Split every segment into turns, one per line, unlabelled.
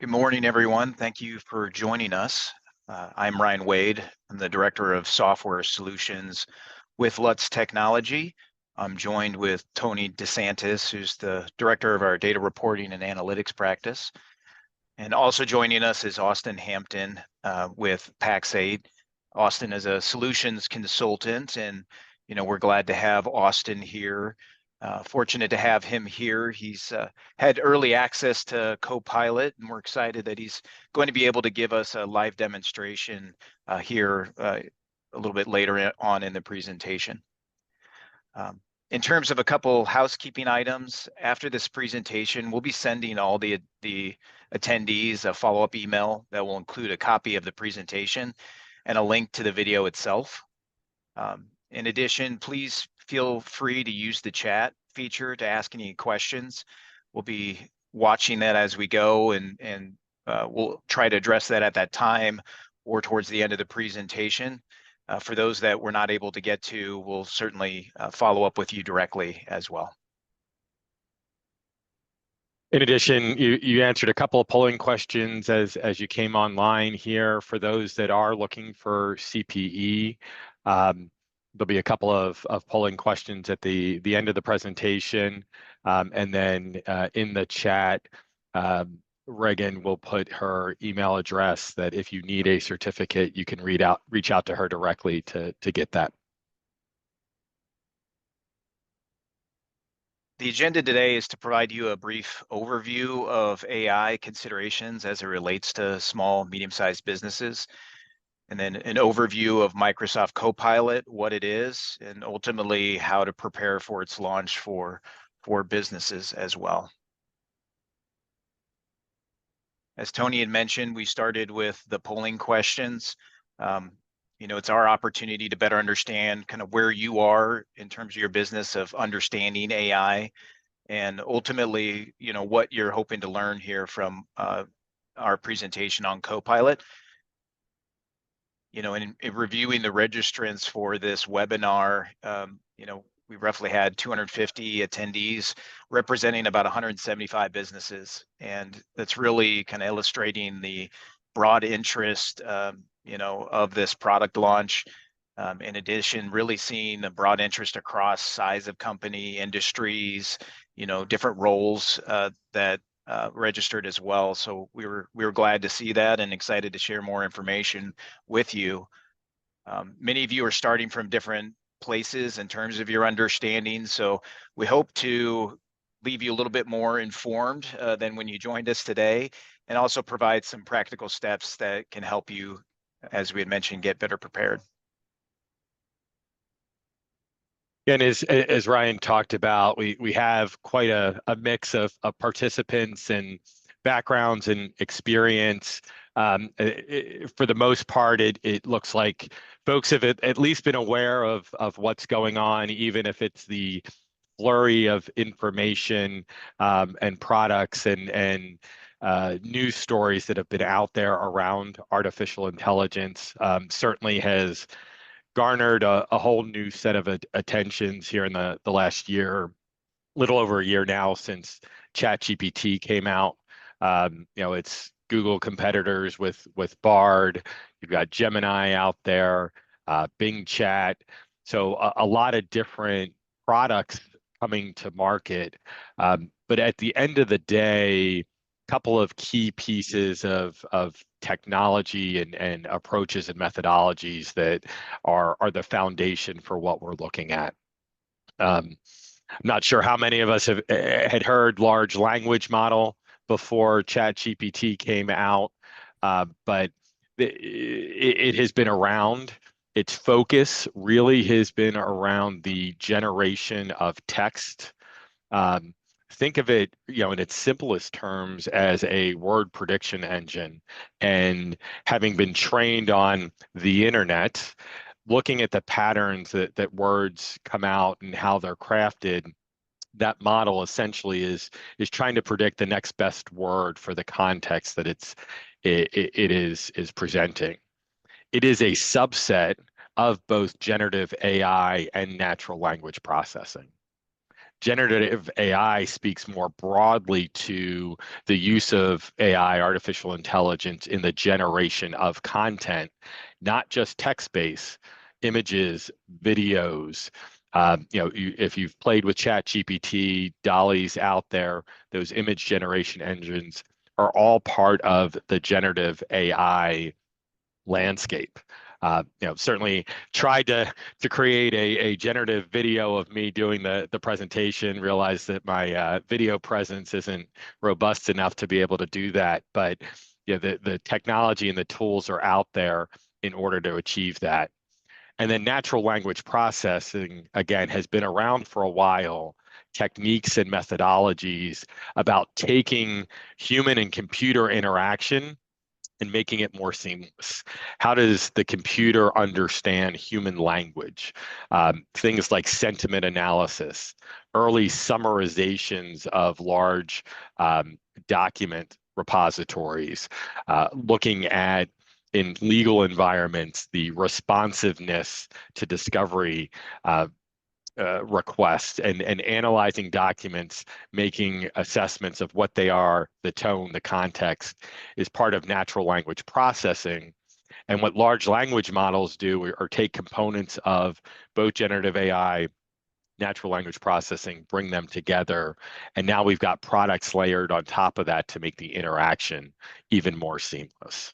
Good morning, everyone. Thank you for joining us. I'm Ryan Wade. I'm the Director of Software Solutions with Lutz Technology. I'm joined with Tony DeSantis, who's the Director of our Data Reporting and Analytics practice. And also joining us is Austin Hampton with Pax8. Austin is a solutions consultant, and we're glad to have Austin here. Fortunate to have him here. He's had early access to Copilot, and we're excited that he's going to be able to give us a live demonstration here a little bit later on in the presentation. In terms of a couple housekeeping items, after this presentation, we'll be sending all the attendees a follow-up email that will include a copy of the presentation and a link to the video itself. In addition, please feel free to use the chat feature to ask any questions. We'll be watching that as we go, and we'll try to address that at that time or towards the end of the presentation. For those that we're not able to get to, we'll certainly follow up with you directly as well.
In addition, you answered a couple of polling questions as you came online here. For those that are looking for CPE, there'll be a couple of polling questions at the end of the presentation. And then in the chat, Reagan will put her email address that if you need a certificate, you can reach out to her directly to get that.
The agenda today is to provide you a brief overview of AI considerations as it relates to small, medium-sized businesses, and then an overview of Microsoft Copilot, what it is, and ultimately how to prepare for its launch for businesses as well. As Tony had mentioned, we started with the polling questions. It's our opportunity to better understand kind of where you are in terms of your business of understanding AI, and ultimately, what you're hoping to learn here from our presentation on Copilot. In reviewing the registrants for this webinar, we roughly had 250 attendees representing about 175 businesses. And that's really kind of illustrating the broad interest, of this product launch. In addition, really seeing a broad interest across size of company, industries, different roles that registered as well. So we were glad to see that and excited to share more information with you. Many of you are starting from different places in terms of your understanding. So we hope to leave you a little bit more informed than when you joined us today, and also provide some practical steps that can help you, as we had mentioned, get better prepared.
And as Ryan talked about, we have quite a mix of participants and backgrounds and experience. For the most part, it looks like folks have at least been aware of what's going on, even if it's the flurry of information and products and news stories that have been out there around artificial intelligence. Certainly has garnered a whole new set of attentions here in the last year, little over a year now since ChatGPT came out. It's Google competitors with Bard. You've got Gemini out there, Bing Chat. So a lot of different products coming to market. But at the end of the day, couple of key pieces of technology and approaches and methodologies that are the foundation for what we're looking at. I'm not sure how many of us had heard large language model before ChatGPT came out, but it has been around. Its focus really has been around the generation of text. Think of it, in its simplest terms as a word prediction engine. And having been trained on the internet, looking at the patterns that words come out and how they're crafted, that model essentially is trying to predict the next best word for the context that it is presenting. It is a subset of both generative AI and natural language processing. generative AI speaks more broadly to the use of AI, artificial intelligence, in the generation of content, not just text-based, images, videos. If you've played with ChatGPT, Dolly's out there, those image generation engines are all part of the generative AI landscape. Certainly tried to create a generative video of me doing the presentation, realized that my video presence isn't robust enough to be able to do that. But the technology and the tools are out there in order to achieve that. And then natural language processing, again, has been around for a while. Techniques and methodologies about taking human and computer interaction and making it more seamless. How does the computer understand human language? Things like sentiment analysis, early summarizations of large document repositories, looking at in legal environments, the responsiveness to discovery requests and analyzing documents, making assessments of what they are, the tone, the context, is part of natural language processing. And what large language models do are take components of both generative AI, natural language processing, bring them together. And now we've got products layered on top of that to make the interaction even more seamless.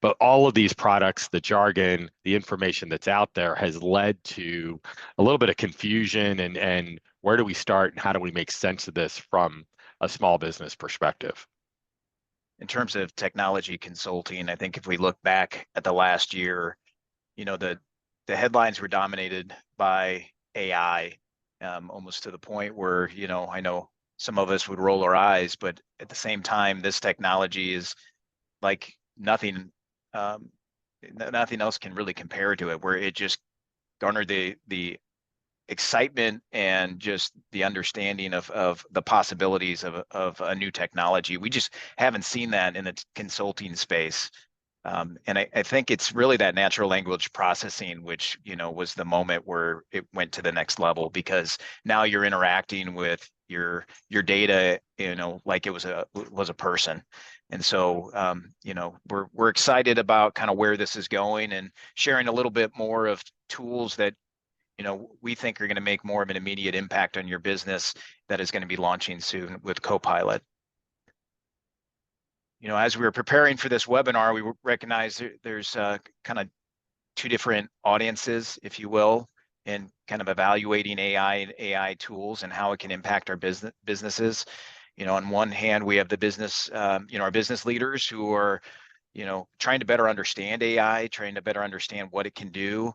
But all of these products, the jargon, the information that's out there has led to a little bit of confusion and where do we start and how do we make sense of this from a small business perspective?
In terms of technology consulting, I think if we look back at the last year, the headlines were dominated by AI, almost to the point where, I know some of us would roll our eyes, but at the same time, this technology is like nothing else can really compare to it, where it just garnered the excitement and just the understanding of the possibilities of a new technology. We just haven't seen that in the consulting space. And I think it's really that natural language processing, which, was the moment where it went to the next level, because now you're interacting with your data, like it was a person. And so, we're excited about kind of where this is going and sharing a little bit more of tools that, we think are going to make more of an immediate impact on your business that is going to be launching soon with Copilot. As we were preparing for this webinar, we recognized there's kind of two different audiences, if you will, in kind of evaluating AI and AI tools and how it can impact our businesses. On one hand, we have the business, our business leaders who are, trying to better understand AI, trying to better understand what it can do.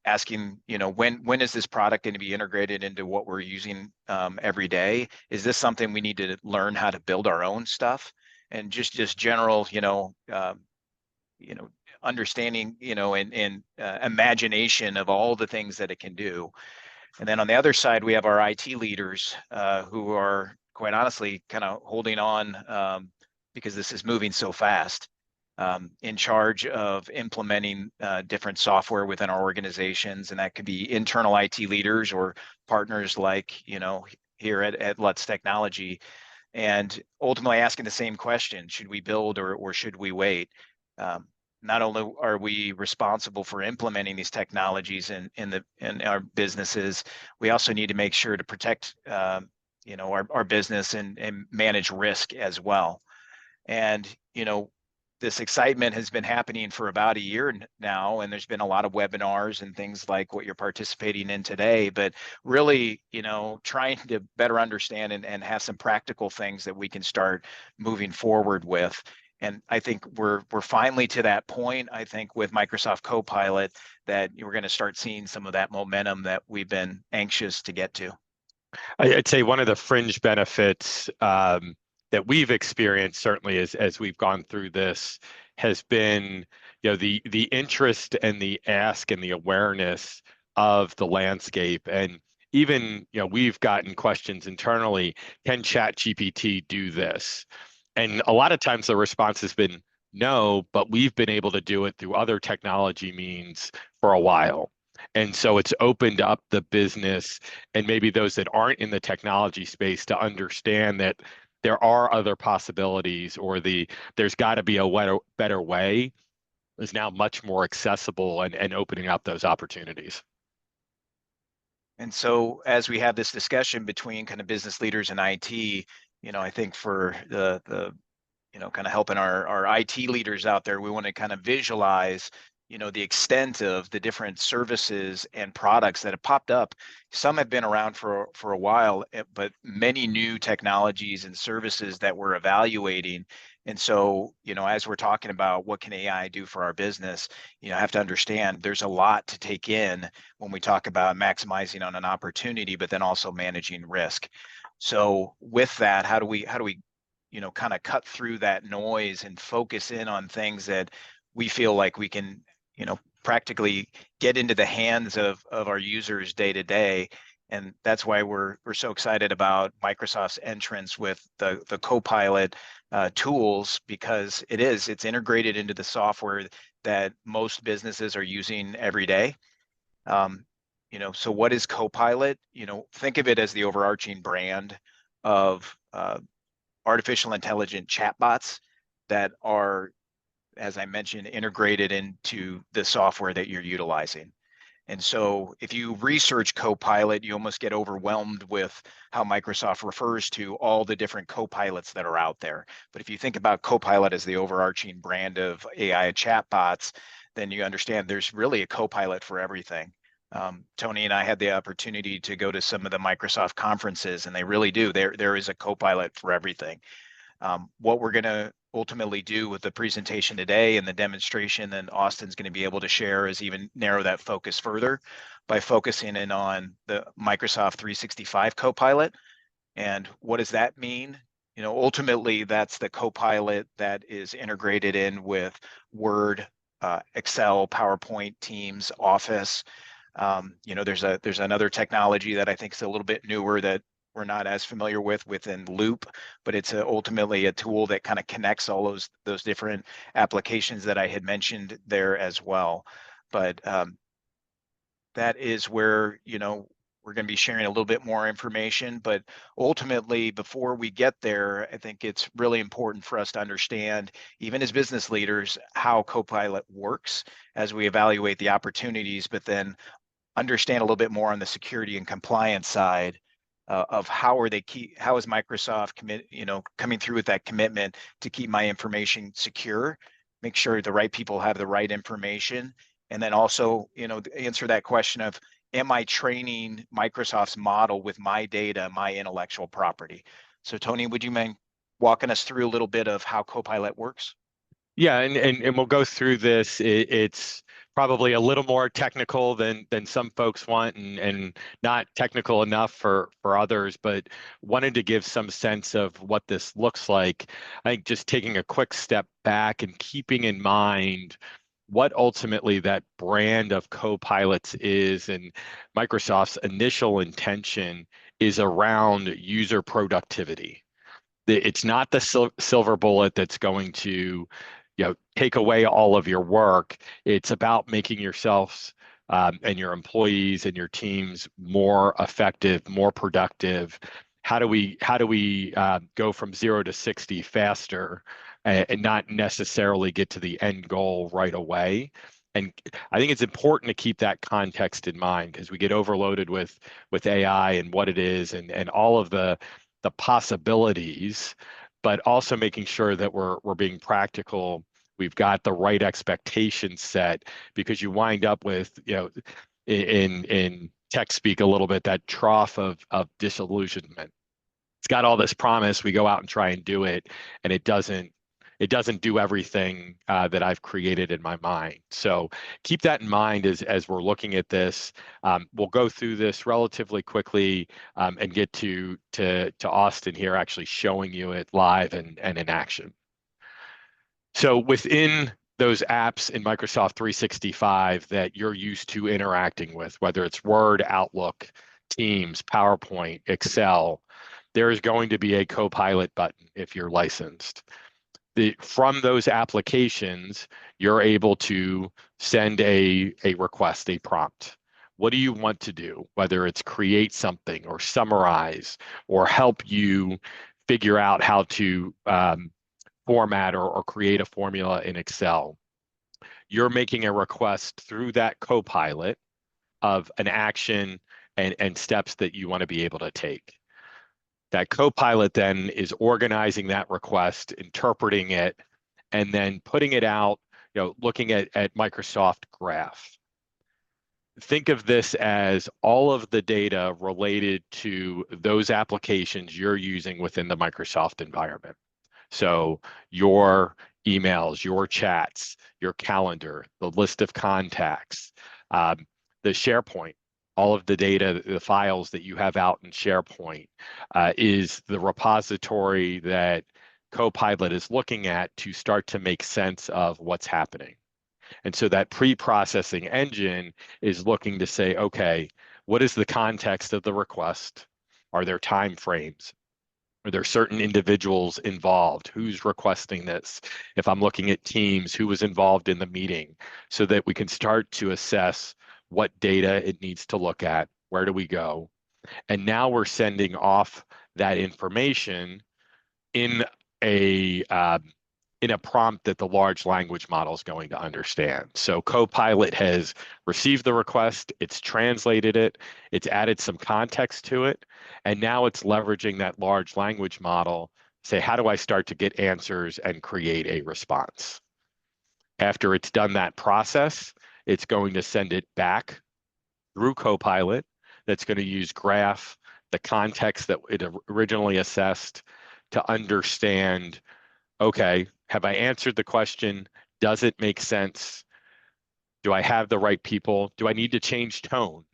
Asking, when is this product going to be integrated into what we're using every day? Is this something we need to learn how to build our own stuff? And just general, understanding, and imagination of all the things that it can do. And then on the other side, we have our IT leaders who are quite honestly kind of holding on because this is moving so fast. In charge of implementing different software within our organizations, and that could be internal IT leaders or partners like, here at Lutz Technology, and ultimately asking the same question: should we build or should we wait? Not only are we responsible for implementing these technologies in our businesses, we also need to make sure to protect our business and manage risk as well. And this excitement has been happening for about a year now, and there's been a lot of webinars and things like what you're participating in today, but really, trying to better understand and have some practical things that we can start moving forward with. And I think we're finally to that point, I think, with Microsoft Copilot, that we're going to start seeing some of that momentum that we've been anxious to get to.
I'd say one of the fringe benefits that we've experienced, certainly as we've gone through this, has been the interest and the ask and the awareness of the landscape. And even we've gotten questions internally: can ChatGPT do this? And a lot of times the response has been no, but we've been able to do it through other technology means for a while. And so it's opened up the business and maybe those that aren't in the technology space to understand that there are other possibilities, or there's got to be a better way is now much more accessible and opening up those opportunities.
And so as we have this discussion between kind of business leaders and IT, I think for the kind of helping our IT leaders out there, we want to kind of visualize, the extent of the different services and products that have popped up. Some have been around for a while, but many new technologies and services that we're evaluating. And so, as we're talking about what can AI do for our business, have to understand there's a lot to take in when we talk about maximizing on an opportunity, but then also managing risk. So with that, how do we kind of cut through that noise and focus in on things that we feel like we can, practically get into the hands of our users day to day. And that's why we're so excited about Microsoft's entrance with the Copilot tools, because it's integrated into the software that most businesses are using every day. So what is Copilot? Think of it as the overarching brand of artificial intelligent chatbots that are, as I mentioned, integrated into the software that you're utilizing. And so if you research Copilot, you almost get overwhelmed with how Microsoft refers to all the different Copilots that are out there. But if you think about Copilot as the overarching brand of AI chatbots, then you understand there's really a Copilot for everything. Tony and I had the opportunity to go to some of the Microsoft conferences, and they really do. There is a Copilot for everything. What we're going to ultimately do with the presentation today and the demonstration that Austin's going to be able to share is even narrow that focus further by focusing in on the Microsoft 365 Copilot. And what does that mean? Ultimately, that's the Copilot that is integrated in with Word, Excel, PowerPoint, Teams, Office. There's another technology that I think is a little bit newer that we're not as familiar with within Loop, but it's ultimately a tool that kind of connects all those different applications that I had mentioned there as well. But that is where we're going to be sharing a little bit more information. But ultimately, before we get there, I think it's really important for us to understand, even as business leaders, how Copilot works as we evaluate the opportunities, but then understand a little bit more on the security and compliance side of how is Microsoft coming through with that commitment to keep my information secure, make sure the right people have the right information, and then also answer that question of, am I training Microsoft's model with my data, my intellectual property? So Tony, would you mind walking us through a little bit of how Copilot works?
Yeah, and we'll go through this. It's probably a little more technical than some folks want, and not technical enough for others, but wanted to give some sense of what this looks like. I think just taking a quick step back and keeping in mind what ultimately that brand of Copilots is, and Microsoft's initial intention is around user productivity. It's not the silver bullet that's going to, take away all of your work. It's about making yourselves and your employees and your teams more effective, more productive. How do we go from 0 to 60 faster and not necessarily get to the end goal right away? And I think it's important to keep that context in mind, because we get overloaded with AI and what it is, and all of the possibilities, but also making sure that we're being practical. We've got the right expectations set, because you wind up with, in tech speak a little bit, that trough of disillusionment. It's got all this promise. We go out and try and do it, and it doesn't do everything that I've created in my mind. So keep that in mind as we're looking at this. We'll go through this relatively quickly and get to Austin here actually showing you it live and in action. So within those apps in Microsoft 365 that you're used to interacting with, whether it's Word, Outlook, Teams, PowerPoint, Excel, there is going to be a Copilot button if you're licensed. From those applications, you're able to send a request, a prompt. what do you want to do? Whether it's create something or summarize or help you figure out how to format or create a formula in Excel. You're making a request through that Copilot of an action and steps that you want to be able to take. That Copilot then is organizing that request, interpreting it, and then putting it out, looking at Microsoft Graph. Think of this as all of the data related to those applications you're using within the Microsoft environment. So your emails, your chats, your calendar, the list of contacts, the SharePoint, all of the data, the files that you have out in SharePoint is the repository that Copilot is looking at to start to make sense of what's happening. And so that pre-processing engine is looking to say, okay, what is the context of the request? Are there time frames? Are there certain individuals involved? Who's requesting this? If I'm looking at Teams, who was involved in the meeting, so that we can start to assess what data it needs to look at, where do we go? And now we're sending off that information in a prompt that the large language model is going to understand. So Copilot has received the request, it's translated it, it's added some context to it, and now it's leveraging that large language model to say, how do I start to get answers and create a response? After it's done that process, it's going to send it back through Copilot that's going to use Graph, the context that it originally assessed, to understand, okay, have I answered the question? Does it make sense? Do I have the right people? Do I need to change tone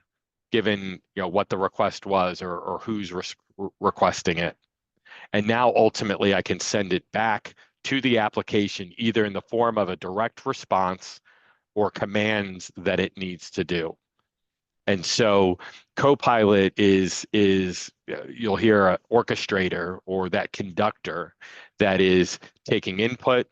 given what the request was or who's requesting it? And now ultimately I can send it back to the application either in the form of a direct response or commands that it needs to do. And so Copilot is you'll hear an orchestrator or that conductor that is taking input,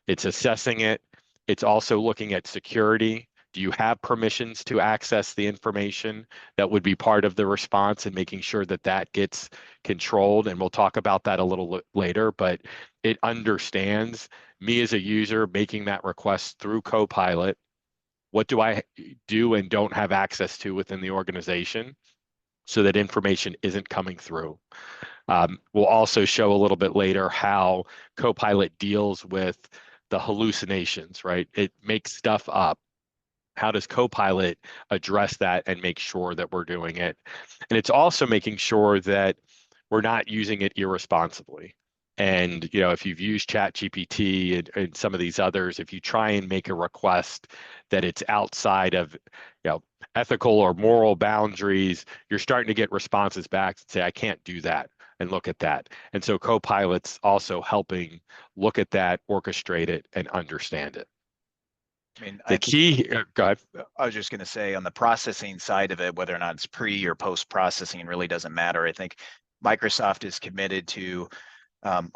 it's assessing it, it's also looking at security. Do you have permissions to access the information that would be part of the response, and making sure that that gets controlled? And we'll talk about that a little later, but it understands me as a user making that request through Copilot. What do I do and don't have access to within the organization so that information isn't coming through? We'll also show a little bit later how Copilot deals with the hallucinations, right? It makes stuff up. How does Copilot address that and make sure that we're doing it? And it's also making sure that we're not using it irresponsibly. And if you've used ChatGPT and some of these others, if you try and make a request that it's outside of ethical or moral boundaries, you're starting to get responses back that say, I can't do that, and look at that. And so Copilot's also helping look at that, orchestrate it, and understand it.
I mean,
The key, go ahead.
I was just going to say, on the processing side of it, whether or not it's pre or post processing really doesn't matter. I think Microsoft is committed to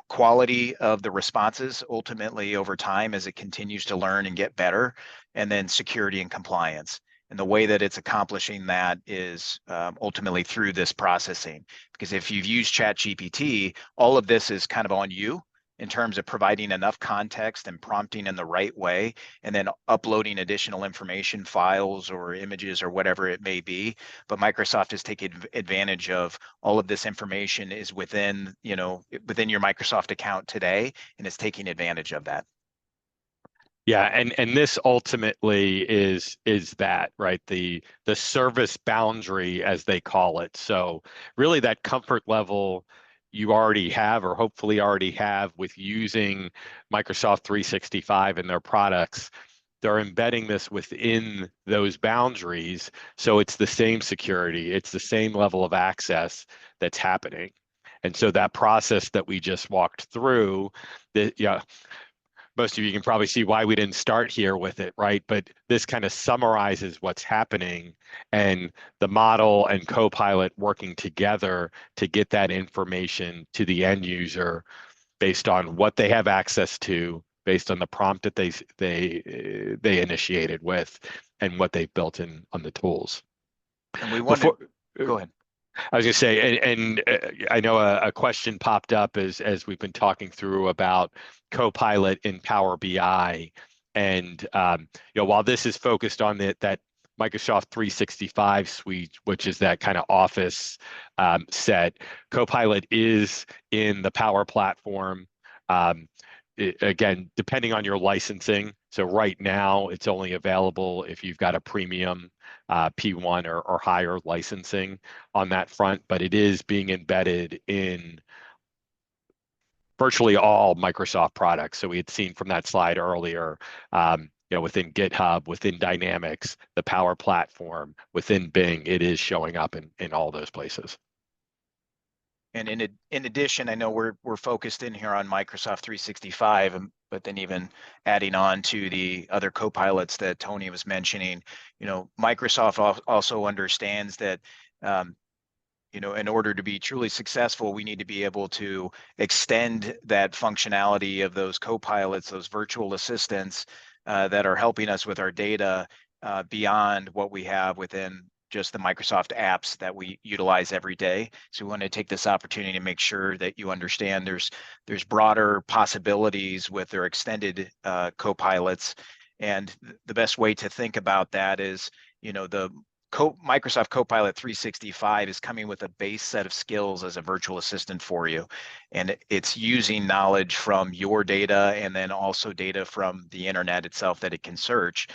quality of the responses ultimately over time as it continues to learn and get better, and then security and compliance. And the way that it's accomplishing that is ultimately through this processing. Because if you've used ChatGPT, all of this is kind of on you in terms of providing enough context and prompting in the right way, and then uploading additional information, files or images or whatever it may be. But Microsoft is taking advantage of all of this information is within your Microsoft account today, and is taking advantage of that.
Yeah, and this ultimately is that, right? The service boundary, as they call it. So really that comfort level you already have, or hopefully already have, with using Microsoft 365 and their products. They're embedding this within those boundaries. So it's the same security, it's the same level of access that's happening. And so that process that we just walked through, most of you can probably see why we didn't start here with it, right? But this kind of summarizes what's happening, and the model and Copilot working together to get that information to the end user based on what they have access to, based on the prompt that they initiated with, and what they've built in on the tools.
And we want to
Before,
go ahead.
I was going to say, I know a question popped up as we've been talking through about Copilot in Power BI, and while this is focused on that Microsoft 365 suite, which is that kind of Office set, Copilot is in the Power Platform. Um, Again, depending on your licensing. So right now, it's only available if you've got a premium P1 or higher licensing on that front, but it is being embedded in virtually all Microsoft products. So we had seen from that slide earlier, within GitHub, within Dynamics, the Power Platform, within Bing, it is showing up in all those places.
And in addition, I know we're focused in here on Microsoft 365, but then even adding on to the other copilots that Tony was mentioning, Microsoft also understands that, in order to be truly successful, we need to be able to extend that functionality of those copilots, those virtual assistants that are helping us with our data beyond what we have within just the Microsoft apps that we utilize every day. So we want to take this opportunity to make sure that you understand there's broader possibilities with their extended copilots. And the best way to think about that is, the Microsoft Copilot 365 is coming with a base set of skills as a virtual assistant for you. And it's using knowledge from your data and then also data from the internet itself that it can search.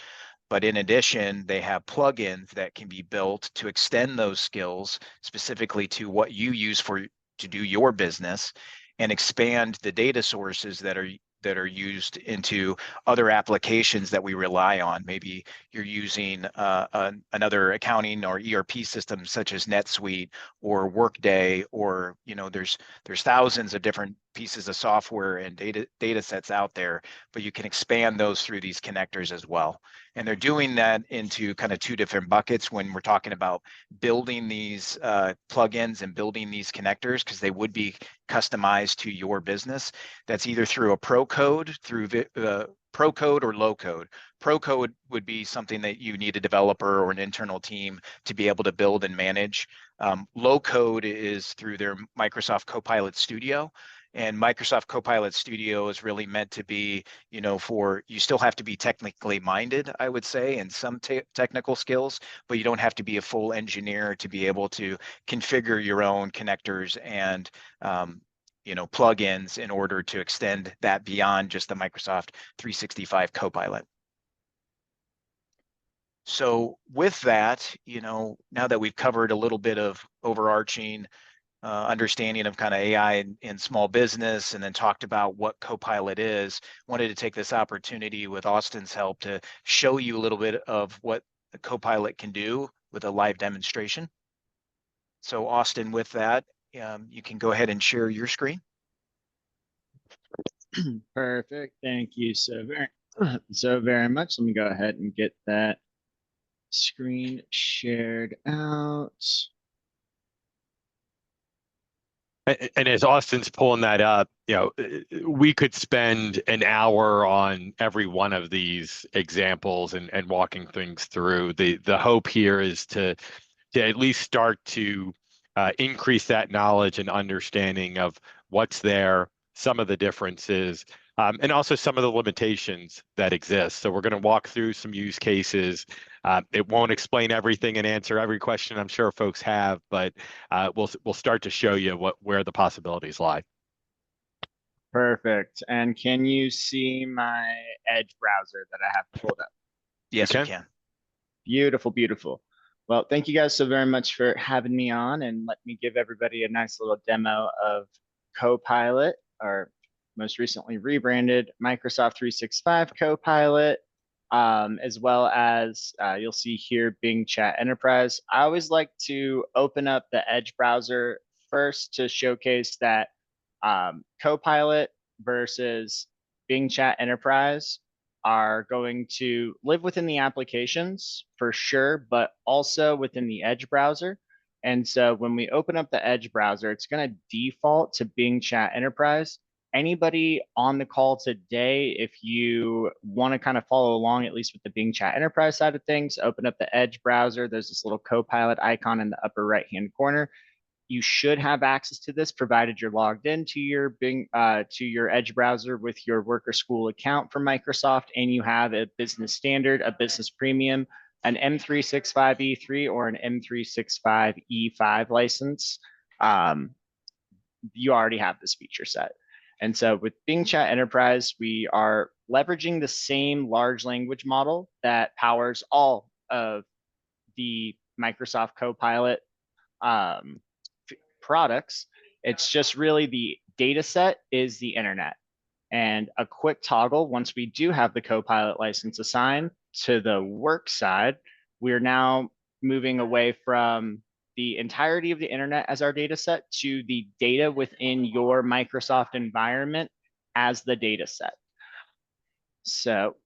But in addition, they have plugins that can be built to extend those skills specifically to what you use to do your business and expand the data sources that are used into other applications that we rely on. Maybe you're using another accounting or ERP system such as NetSuite or Workday, or there's thousands of different pieces of software and data sets out there, but you can expand those through these connectors as well. And they're doing that into kind of two different buckets when we're talking about building these plugins and building these connectors, because they would be customized to your business. That's either through a pro code, through pro code or low code. Pro code would be something that you need a developer or an internal team to be able to build and manage. Low code is through their Microsoft Copilot Studio. And Microsoft Copilot Studio is really meant to be, you still have to be technically minded, I would say, and some technical skills, but you don't have to be a full engineer to be able to configure your own connectors and plugins in order to extend that beyond just the Microsoft 365 Copilot. So with that, now that we've covered a little bit of overarching understanding of kind of AI in small business, and then talked about what Copilot is, wanted to take this opportunity with Austin's help to show you a little bit of what the Copilot can do with a live demonstration. So Austin, with that, you can go ahead and share your screen.
Perfect. Thank you so very much. Let me go ahead and get that screen shared out.
And as Austin's pulling that up, we could spend an hour on every one of these examples and walking things through. The hope here is to at least start to increase that knowledge and understanding of what's there, some of the differences, and also some of the limitations that exist. So we're going to walk through some use cases. It won't explain everything and answer every question I'm sure folks have, but we'll start to show you where the possibilities lie.
Perfect. And can you see my Edge browser that I have pulled up?
Yes, we can.
Beautiful, beautiful. Well, thank you guys so very much for having me on, and let me give everybody a nice little demo of Copilot, or most recently rebranded Microsoft 365 Copilot, as well as you'll see here Bing Chat Enterprise. I always like to open up the Edge browser first to showcase that Copilot versus Bing Chat Enterprise are going to live within the applications for sure, but also within the Edge browser. And so when we open up the Edge browser, it's going to default to Bing Chat Enterprise. anybody on the call today, if you want to kind of follow along, at least with the Bing Chat Enterprise side of things, open up the Edge browser. There's this little Copilot icon in the upper right-hand corner. You should have access to this provided you're logged into your Bing to your Edge browser with your work or school account from Microsoft, and you have a business standard, a business premium, an M365E3 or an M365E5 license. You already have this feature set. And so with Bing Chat Enterprise, we are leveraging the same large language model that powers all of the Microsoft Copilot products. It's just really the data set is the internet. And a quick toggle, once we do have the Copilot license assigned to the work side, we're now moving away from the entirety of the internet as our data set to the data within your Microsoft environment as the data set. So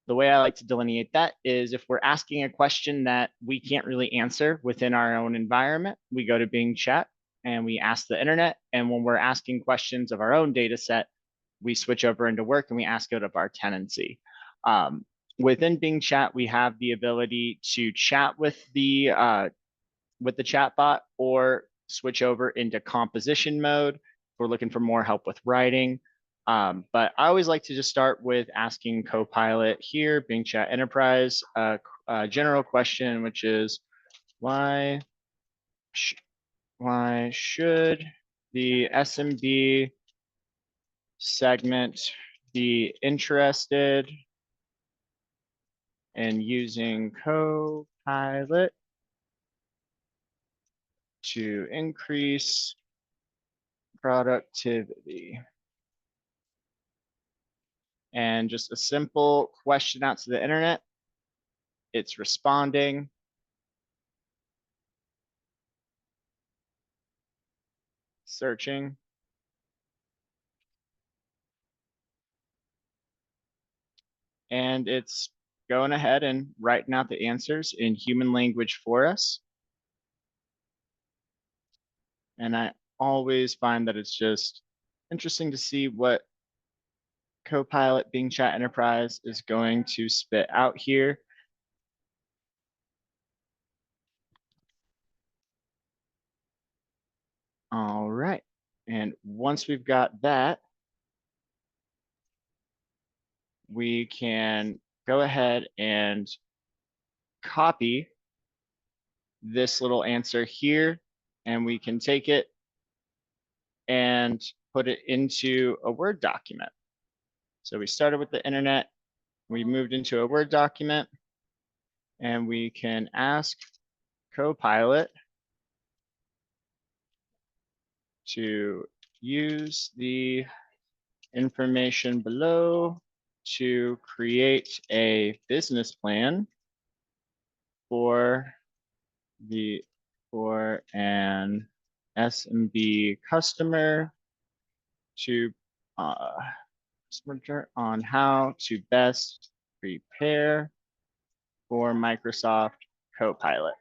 the way I like to delineate that is if we're asking a question that we can't really answer within our own environment, we go to Bing Chat and we ask the internet. And when we're asking questions of our own data set, we switch over into work and we ask out of our tenancy. Within Bing Chat, we have the ability to chat with the chatbot or switch over into composition mode if we're looking for more help with writing. But I always like to just start with asking Copilot here, Bing Chat Enterprise, a general question, which is why should the SMB segment be interested in using Copilot to increase productivity? And just a simple question out to the internet. It's responding. Searching. And it's going ahead and writing out the answers in human language for us. And I always find that it's just interesting to see what Copilot Bing Chat Enterprise is going to spit out here. All right. And once we've got that, we can go ahead and copy this little answer here, and we can take it and put it into a Word document. So we started with the internet, we moved into a Word document, and we can ask Copilot to use the information below to create a business plan for an SMB customer to on how to best prepare for Microsoft Copilot.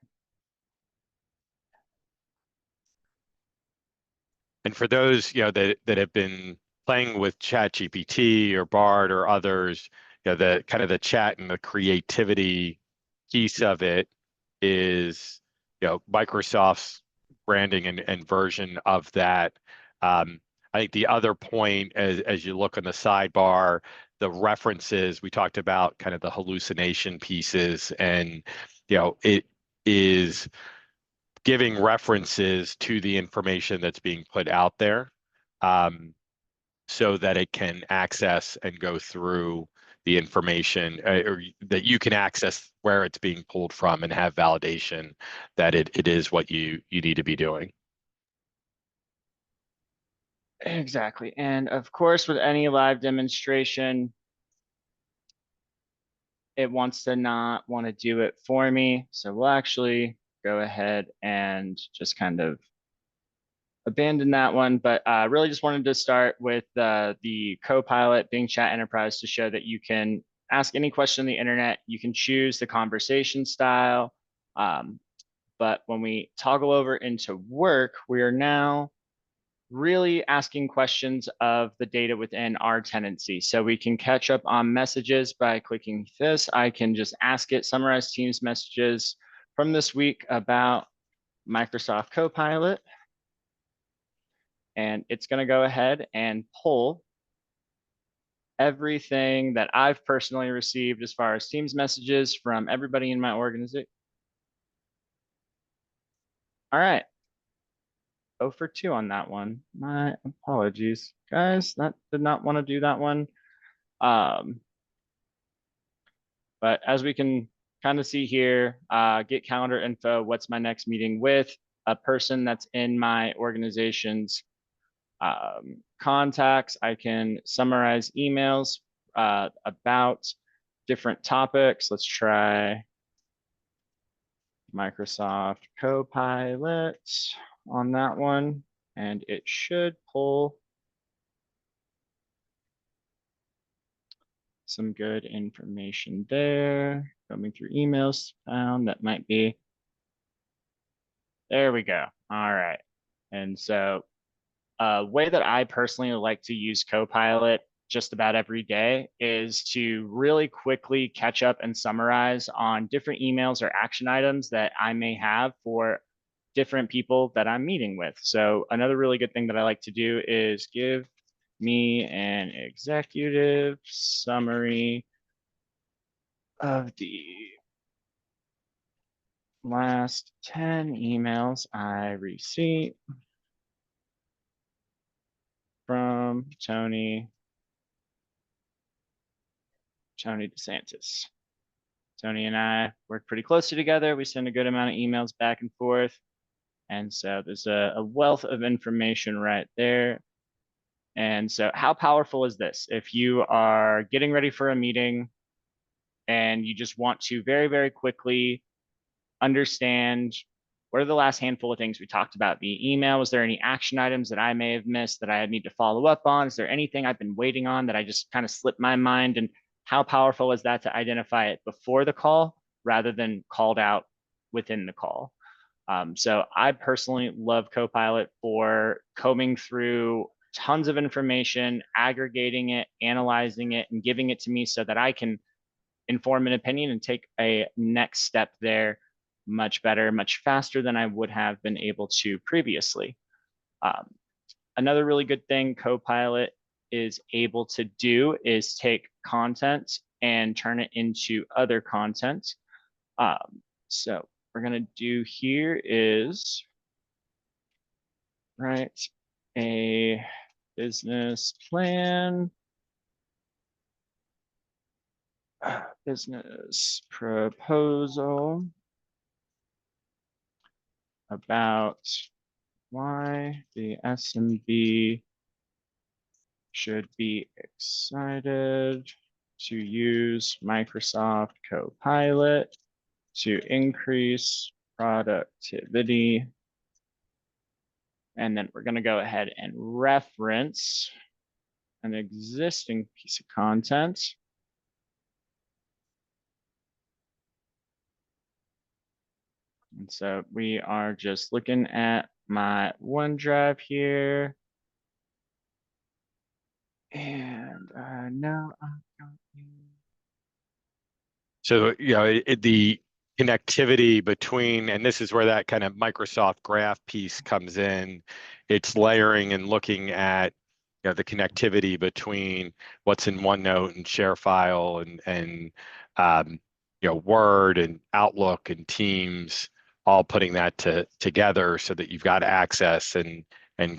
And for those that have been playing with ChatGPT or Bard or others, the kind of the chat and the creativity piece of it is Microsoft's branding and version of that. I think the other point, as you look on the sidebar, the references, we talked about kind of the hallucination pieces, and it is giving references to the information that's being put out there, so that it can access and go through the information, or that you can access where it's being pulled from and have validation that it is what you need to be doing.
Exactly. And of course, with any live demonstration, it wants to not want to do it for me. So we'll actually go ahead and just kind of abandon that one. But really just wanted to start with the Copilot Bing Chat Enterprise to show that you can ask any question on the internet. You can choose the conversation style. But when we toggle over into work, we are now really asking questions of the data within our tenancy. So we can catch up on messages by clicking this. I can just ask it, summarize Teams messages from this week about Microsoft Copilot. And it's going to go ahead and pull everything that I've personally received as far as Teams messages from everybody in my organization. All right. 0 for 2 on that one. My apologies, guys. That did not want to do that one. But as we can kind of see here, get calendar info, what's my next meeting with, a person that's in my organization's contacts. I can summarize emails about different topics. Let's try Microsoft Copilot on that one, and it should pull some good information there. Coming through emails found that might be. There we go. All right. And so way that I personally like to use Copilot just about every day is to really quickly catch up and summarize on different emails or action items that I may have for different people that I'm meeting with. So another really good thing that I like to do is give me an executive summary of the last 10 emails I received from Tony DeSantis. Tony and I work pretty closely together. We send a good amount of emails back and forth. And so there's a wealth of information right there. And so how powerful is this? If you are getting ready for a meeting and you just want to very, very quickly understand what are the last handful of things we talked about via email? Was there any action items that I may have missed that I need to follow up on? Is there anything I've been waiting on that I just kind of slipped my mind? And how powerful is that to identify it before the call rather than called out within the call? So I personally love Copilot for combing through tons of information, aggregating it, analyzing it, and giving it to me so that I can inform an opinion and take a next step there much better, much faster than I would have been able to previously. Another really good thing Copilot is able to do is take content and turn it into other content. So we're going to do here is write a business plan, business proposal about why the SMB should be excited to use Microsoft Copilot to increase productivity. And then we're going to go ahead and reference an existing piece of content. And so we are just looking at my OneDrive here. And now I've got you.
So, you know, the connectivity between, and this is where that kind of Microsoft Graph piece comes in. It's layering and looking at, you know, the connectivity between what's in OneNote and ShareFile and you know, Word and Outlook and Teams, all putting that together so that you've got access and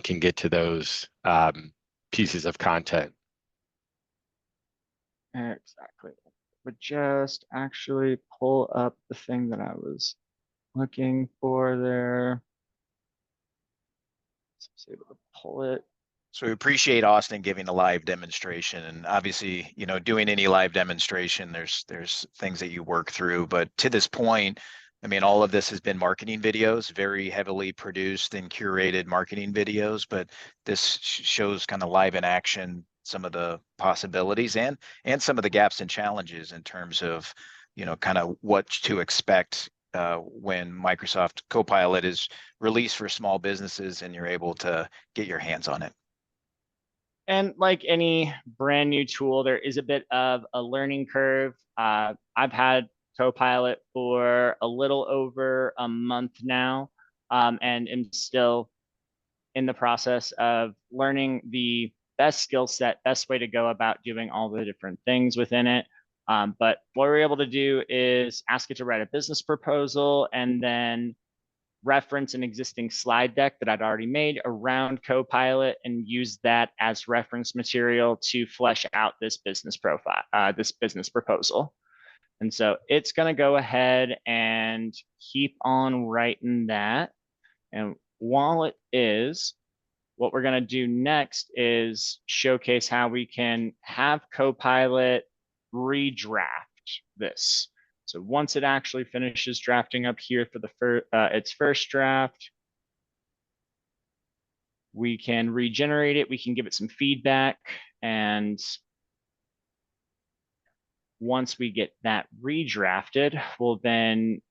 can get to those pieces of content.
Exactly. But just actually pull up the thing that I was looking for there. So I was able to pull it.
So we appreciate Austin giving a live demonstration, and obviously, you know, doing any live demonstration, there's things that you work through. But to this point, I mean, all of this has been marketing videos, very heavily produced and curated marketing videos. But this shows kind of live in action some of the possibilities and some of the gaps and challenges in terms of, you know, kind of what to expect when Microsoft Copilot is released for small businesses and you're able to get your hands on it.
And like any brand new tool, there is a bit of a learning curve. I've had Copilot for a little over a month now, and am still in the process of learning the best skill set, best way to go about doing all the different things within it. But what we're able to do is ask it to write a business proposal and then reference an existing slide deck that I'd already made around Copilot and use that as reference material to flesh out this business profile, this business proposal. And so it's going to go ahead and keep on writing that. And while it is, what we're going to do next is showcase how we can have Copilot redraft this. So once it actually finishes drafting up here for the its first draft, we can regenerate it. We can give it some feedback. And once we get that redrafted, we'll then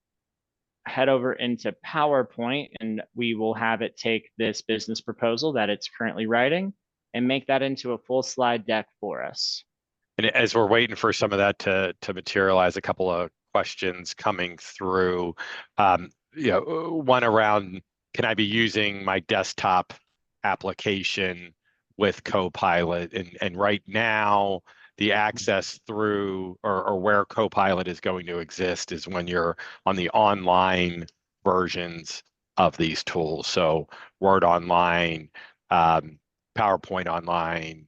head over into PowerPoint and we will have it take this business proposal that it's currently writing and make that into a full slide deck for us.
And as we're waiting for some of that to materialize, a couple of questions coming through. One around, can I be using my desktop application with Copilot? And right now, the access through or where Copilot is going to exist is when you're on the online versions of these tools. So Word Online, PowerPoint Online,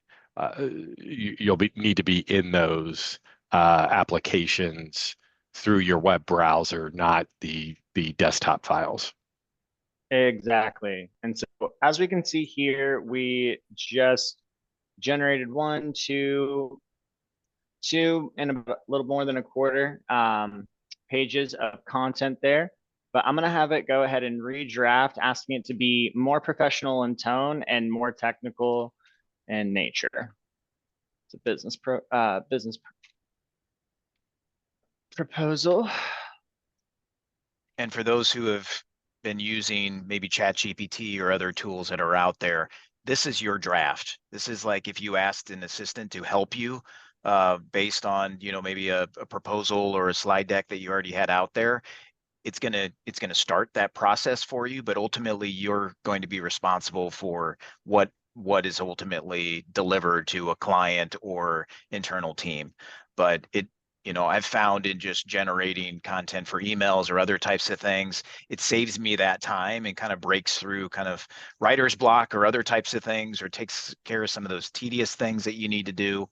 you'll need to be in those applications through your web browser, not the desktop files.
Exactly. And so as we can see here, we just generated two and a little more than a quarter pages of content there. But I'm going to have it go ahead and redraft, asking it to be more professional in tone and more technical in nature. It's a business proposal.
And for those who have been using maybe ChatGPT or other tools that are out there, this is your draft. This is like if you asked an assistant to help you based on, maybe a proposal or a slide deck that you already had out there. It's gonna start that process for you, but ultimately you're going to be responsible for what is ultimately delivered to a client or internal team. But I've found in just generating content for emails or other types of things, it saves me that time and kind of breaks through kind of writer's block or other types of things, or takes care of some of those tedious things that you need to do.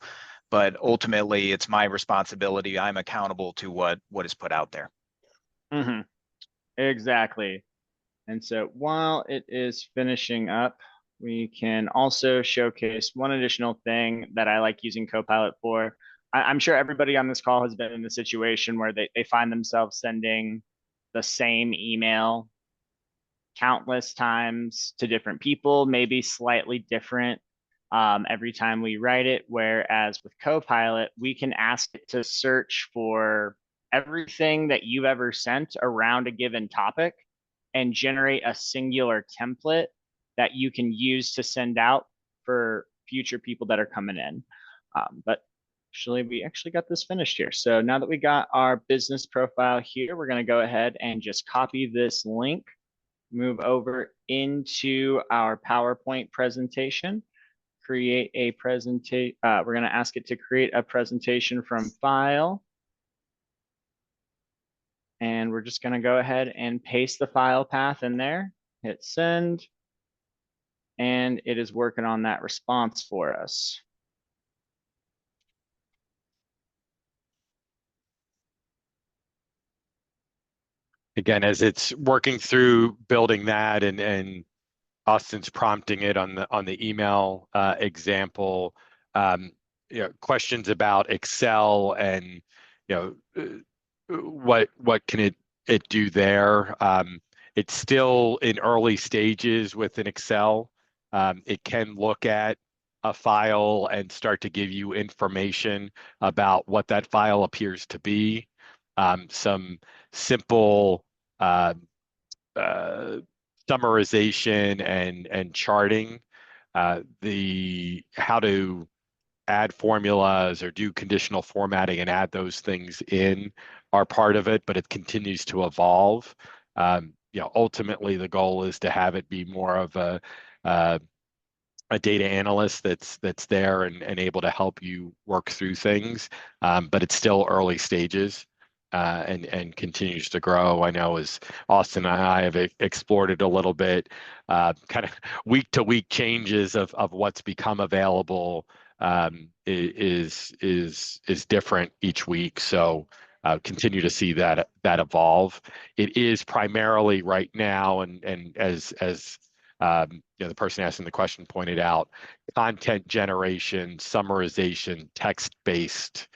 But ultimately, it's my responsibility. I'm accountable to what is put out there.
Mm-hmm. Exactly. And so while it is finishing up, we can also showcase one additional thing that I like using Copilot for. I'm sure everybody on this call has been in the situation where they find themselves sending the same email countless times to different people, maybe slightly different every time we write it. Whereas with Copilot, we can ask it to search for everything that you've ever sent around a given topic and generate a singular template that you can use to send out for future people that are coming in. But we actually got this finished here. So now that we got our business profile here, we're going to go ahead and just copy this link, move over into our PowerPoint presentation, create a presentation. We're going to ask it to create a presentation from file. And we're just going to go ahead and paste the file path in there, hit send, and it is working on that response for us.
Again, as it's working through building that, and Austin's prompting it on the email example, questions about Excel and what can it do there. It's still in early stages within Excel. It can look at a file and start to give you information about what that file appears to be. Some simple summarization and charting. How to add formulas or do conditional formatting and add those things in are part of it, but it continues to evolve. Ultimately the goal is to have it be more of a data analyst that's there and able to help you work through things, but it's still early stages. And continues to grow. I know as Austin and I have explored it a little bit, kind of week to week changes of what's become available is different each week. So continue to see that evolve. It is primarily right now, and as the person asking the question pointed out, content generation, summarization, text-based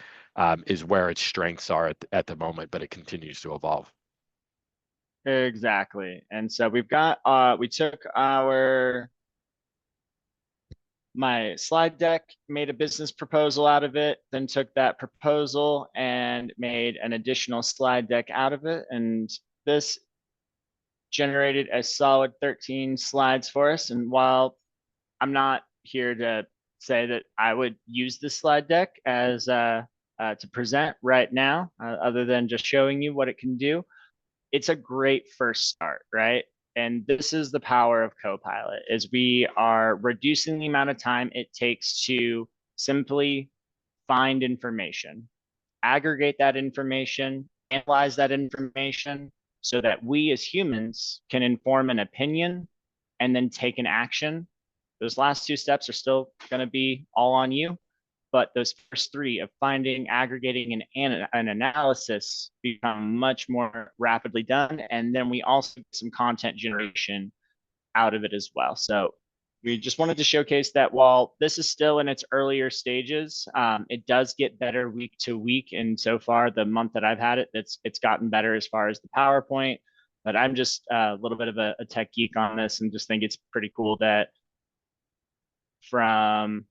is where its strengths are at the moment, but it continues to evolve.
Exactly. And so we took my slide deck, made a business proposal out of it, then took that proposal and made an additional slide deck out of it. And this generated a solid 13 slides for us. And while I'm not here to say that I would use this slide deck as to present right now, other than just showing you what it can do, it's a great first start, right? And this is the power of Copilot, is we are reducing the amount of time it takes to simply find information, aggregate that information, analyze that information, so that we as humans can inform an opinion and then take an action. Those last two steps are still going to be all on you, but those first three of finding, aggregating, and an analysis become much more rapidly done. And then we also get some content generation out of it as well. So we just wanted to showcase that while this is still in its earlier stages, it does get better week to week. And so far, the month that I've had it, it's gotten better as far as the PowerPoint. But I'm just a little bit of a tech geek on this and just think it's pretty cool that from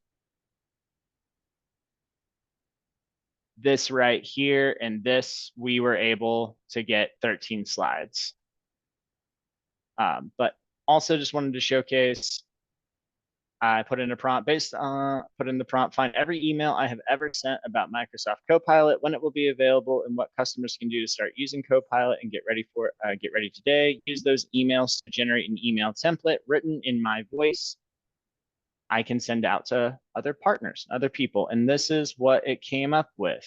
this right here and this, we were able to get 13 slides. But also just wanted to showcase, I put in a prompt put in the prompt, find every email I have ever sent about Microsoft Copilot, when it will be available, and what customers can do to start using Copilot and get ready for it. Get ready today. Use those emails to generate an email template written in my voice I can send out to other partners, other people. And this is what it came up with.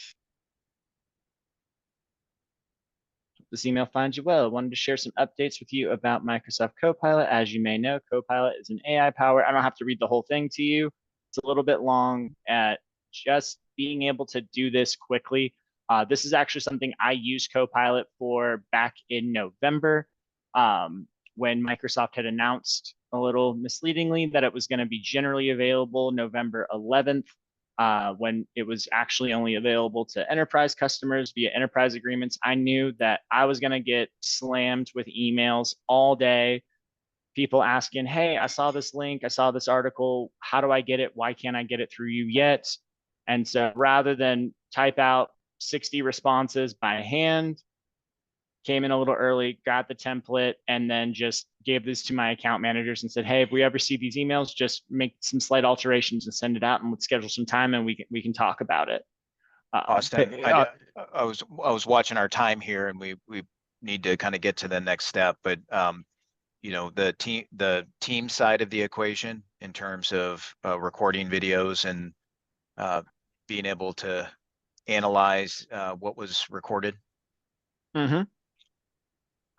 This email finds you well. I wanted to share some updates with you about Microsoft Copilot. As you may know, Copilot is an AI power. I don't have to read the whole thing to you. It's a little bit long at just being able to do this quickly. This is actually something I used Copilot for back in November when Microsoft had announced a little misleadingly that it was going to be generally available November 11th. When it was actually only available to enterprise customers via enterprise agreements. I knew that I was going to get slammed with emails all day. People asking, hey, I saw this link, I saw this article, how do I get it? Why can't I get it through you yet? And so rather than type out 60 responses by hand, came in a little early, got the template, and then just gave this to my account managers and said, hey, if we ever see these emails, just make some slight alterations and send it out, and let's schedule some time and we can talk about it.
Austin, I was watching our time here, and we need to kind of get to the next step, but the team side of the equation in terms of recording videos and being able to analyze what was recorded.
Mm-hmm.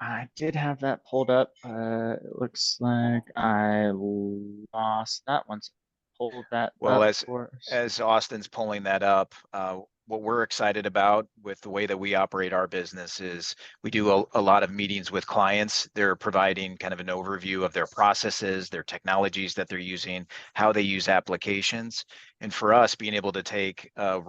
I did have that pulled up. It looks like I lost that one. So pull that
well,
up
as Austin's pulling that up, what we're excited about with the way that we operate our business is we do a lot of meetings with clients. They're providing kind of an overview of their processes, their technologies that they're using, how they use applications. And for us, being able to take a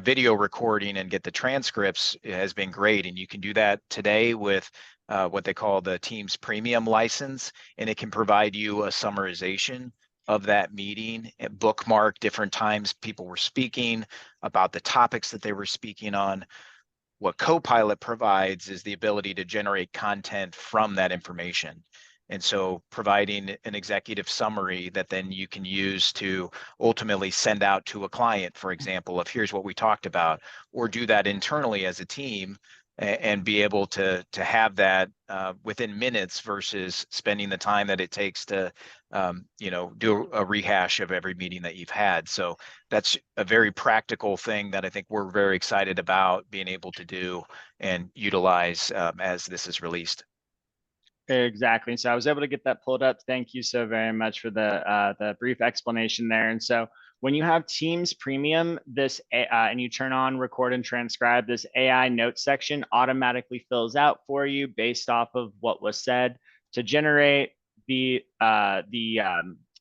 video recording and get the transcripts has been great. And you can do that today with what they call the Teams Premium license, and it can provide you a summarization of that meeting and bookmark different times people were speaking about the topics that they were speaking on. What Copilot provides is the ability to generate content from that information. And so providing an executive summary that then you can use to ultimately send out to a client, for example, of here's what we talked about, or do that internally as a team and be able to have that within minutes versus spending the time that it takes to do a rehash of every meeting that you've had. So that's a very practical thing that I think we're very excited about being able to do and utilize as this is released.
Exactly. So I was able to get that pulled up. Thank you so very much for the brief explanation there. And so when you have Teams Premium, and you turn on record and transcribe, this AI notes section automatically fills out for you based off of what was said to generate the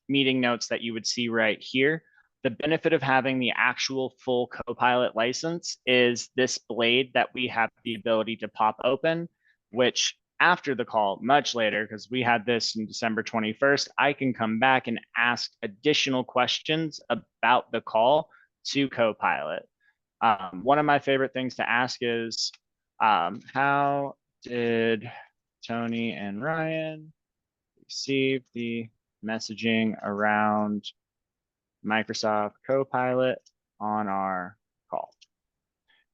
meeting notes that you would see right here. The benefit of having the actual full Copilot license is this blade that we have the ability to pop open, which after the call, much later, because we had this on December 21st, I can come back and ask additional questions about the call to Copilot. One of my favorite things to ask is, how did Tony and Ryan receive the messaging around Microsoft Copilot on our call?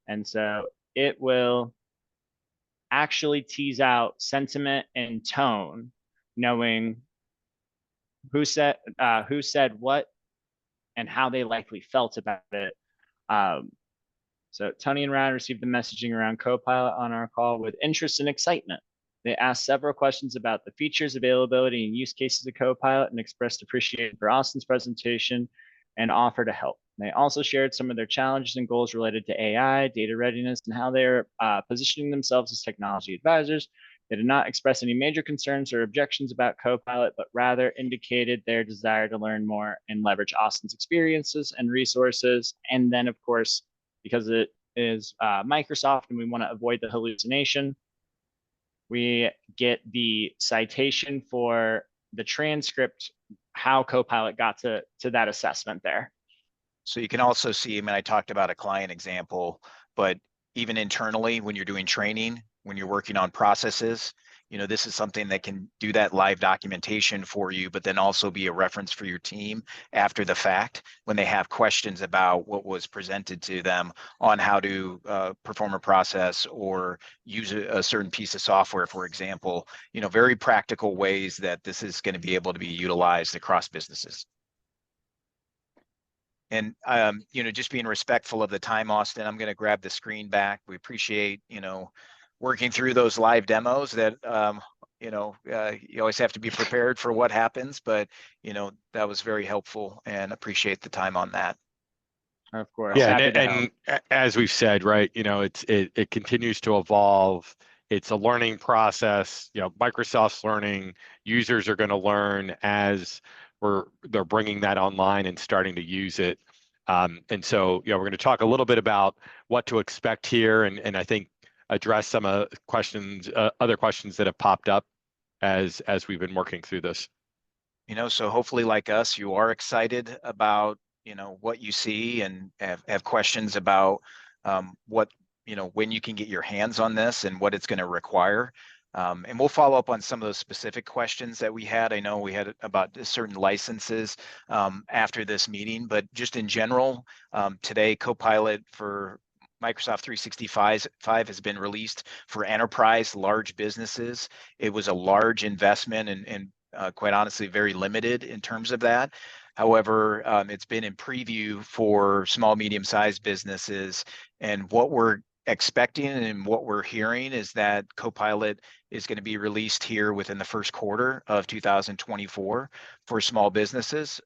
And so it will actually tease out sentiment and tone, knowing who said what and how they likely felt about it. So Tony and Ryan received the messaging around Copilot on our call with interest and excitement. They asked several questions about the features, availability, and use cases of Copilot and expressed appreciation for Austin's presentation and offer to help. They also shared some of their challenges and goals related to AI, data readiness, and how they're positioning themselves as technology advisors. They did not express any major concerns or objections about Copilot, but rather indicated their desire to learn more and leverage Austin's experiences and resources. And then, of course, because it is Microsoft and we want to avoid the hallucination, we get the citation for the transcript, how Copilot got to that assessment there.
So you can also see, I mean, I talked about a client example, but even internally, when you're doing training, when you're working on processes, this is something that can do that live documentation for you, but then also be a reference for your team after the fact when they have questions about what was presented to them on how to perform a process or use a certain piece of software, for example. Very practical ways that this is going to be able to be utilized across businesses. And, just being respectful of the time, Austin, I'm going to grab the screen back. We appreciate, working through those live demos that, you always have to be prepared for what happens, but, that was very helpful and appreciate the time on that.
Of course.
Yeah, and as we've said, right, it continues to evolve. It's a learning process. Microsoft's learning. Users are going to learn as they're bringing that online and starting to use it. And so, we're going to talk a little bit about what to expect here, and I think address some questions, other questions that have popped up as we've been working through this.
So hopefully, like us, you are excited about what you see and have questions about what when you can get your hands on this and what it's going to require. And we'll follow up on some of those specific questions that we had. I know we had about certain licenses after this meeting, but just in general, today Copilot for Microsoft 365 has been released for enterprise large businesses. It was a large investment and quite honestly, very limited in terms of that. However, it's been in preview for small, medium-sized businesses. And what we're expecting and what we're hearing is that Copilot is going to be released here within the first quarter of 2024 for small businesses.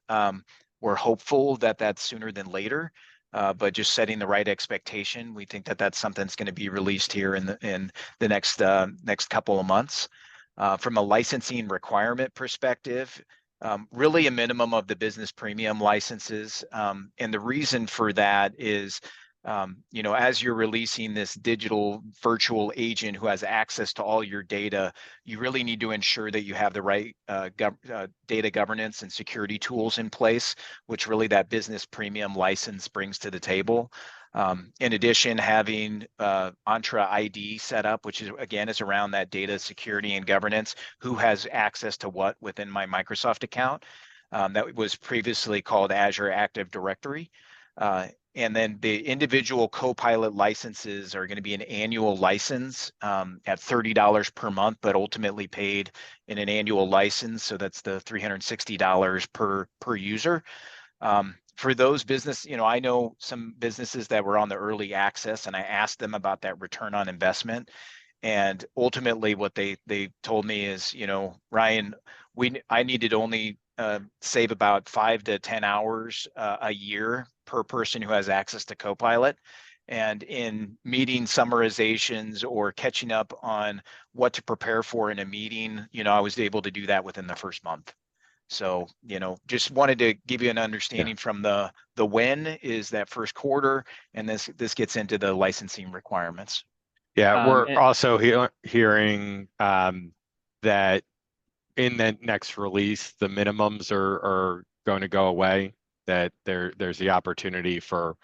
We're hopeful that that's sooner than later, but just setting the right expectation. We think that that's something that's going to be released here in the next couple of months. From a licensing requirement perspective, really a minimum of the business premium licenses. And the reason for that is, as you're releasing this digital virtual agent who has access to all your data, you really need to ensure that you have the right data governance and security tools in place, which really that business premium license brings to the table. In addition, having Entra ID set up, which is again is around that data security and governance, who has access to what within my Microsoft account. That was previously called Azure Active Directory. And then the individual Copilot licenses are going to be an annual license at $30 per month, but ultimately paid in an annual license. So that's the $360 per user. For those business, I know some businesses that were on the early access, and I asked them about that return on investment. And ultimately, what they told me is, Ryan, I needed only save about 5 to 10 hours a year per person who has access to Copilot. And in meeting summarizations or catching up on what to prepare for in a meeting, I was able to do that within the first month. So, just wanted to give you an understanding from the when is that first quarter, and this gets into the licensing requirements.
Yeah, we're also hearing that in the next release, the minimums are going to go away, that there's the opportunity for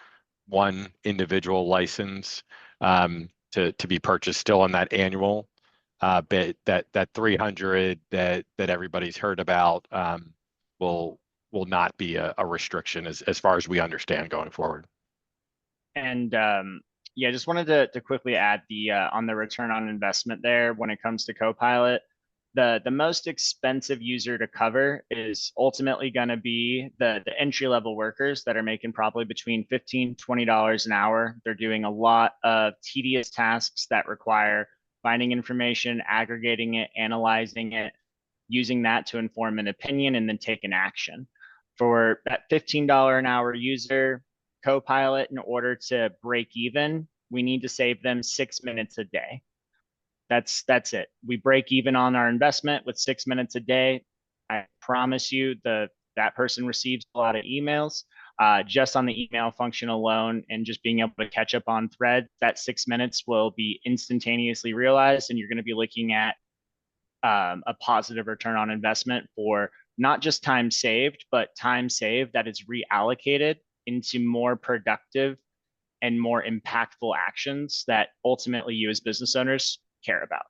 one individual license to be purchased still on that annual, but that 300 that everybody's heard about will not be a restriction as far as we understand going forward.
And yeah, just wanted to quickly add the on the return on investment there when it comes to Copilot. The most expensive user to cover is ultimately going to be the entry level workers that are making probably between $15, $20 an hour. They're doing a lot of tedious tasks that require finding information, aggregating it, analyzing it, using that to inform an opinion, and then take an action. For that $15 an hour user, Copilot, in order to break even, we need to save them 6 minutes a day. That's it. We break even on our investment with 6 minutes a day. I promise you that person receives a lot of emails. Just on the email function alone and just being able to catch up on thread, that 6 minutes will be instantaneously realized, and you're going to be looking at a positive return on investment for not just time saved, but time saved that is reallocated into more productive and more impactful actions that ultimately you as business owners care about.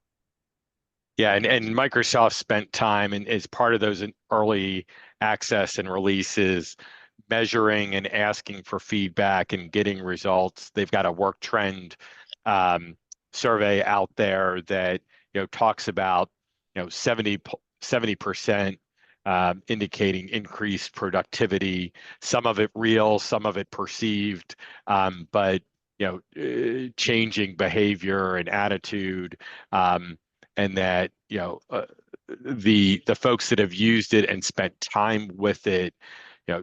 Yeah, and Microsoft spent time and as part of those early access and releases, measuring and asking for feedback and getting results. They've got a work trend survey out there that talks about 70% indicating increased productivity. Some of it real, some of it perceived, but changing behavior and attitude. And that the folks that have used it and spent time with it,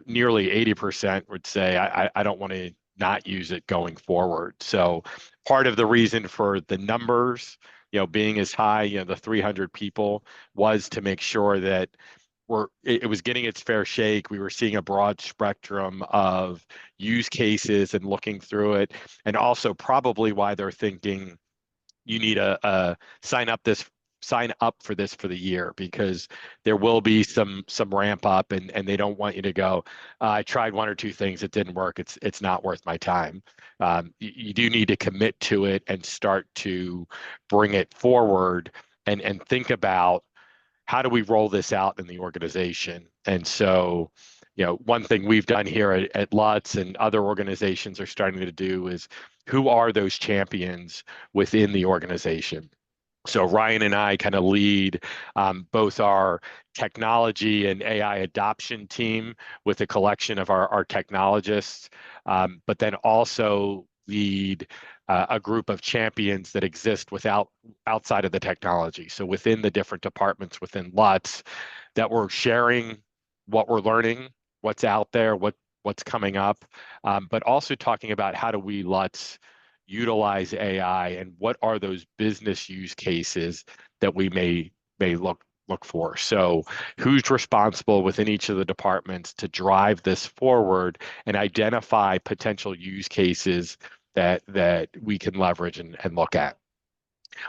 nearly 80% would say I don't want to not use it going forward. So part of the reason for the numbers being as high, the 300 people, was to make sure that it was getting its fair shake. We were seeing a broad spectrum of use cases and looking through it, and also probably why they're thinking you need a sign up for this for the year, because there will be some ramp up, and they don't want you to go, I tried one or two things, it didn't work, it's not worth my time. You do need to commit to it and start to bring it forward and think about how do we roll this out in the organization. And so one thing we've done here at Lutz and other organizations are starting to do is, who are those champions within the organization? So Ryan and I kind of lead both our technology and AI adoption team with a collection of our technologists, but then also lead a group of champions that exist outside of the technology. So within the different departments within Lutz, that we're sharing what we're learning, what's out there, what's coming up, but also talking about how do we Lutz utilize AI, and what are those business use cases that we may look for. So who's responsible within each of the departments to drive this forward and identify potential use cases that we can leverage and look at.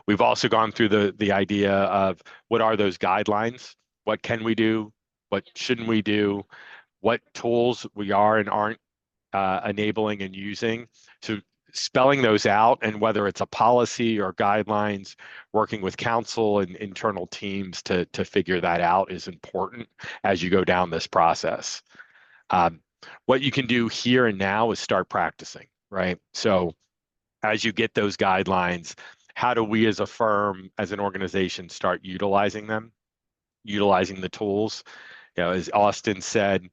We've also gone through the idea of what are those guidelines, what can we do, what shouldn't we do, what tools we are and aren't enabling and using. So spelling those out, and whether it's a policy or guidelines, working with counsel and internal teams to figure that out is important as you go down this process. What you can do here and now is start practicing, right? So as you get those guidelines, how do we as a firm, as an organization, start utilizing them, utilizing the tools? As Austin said,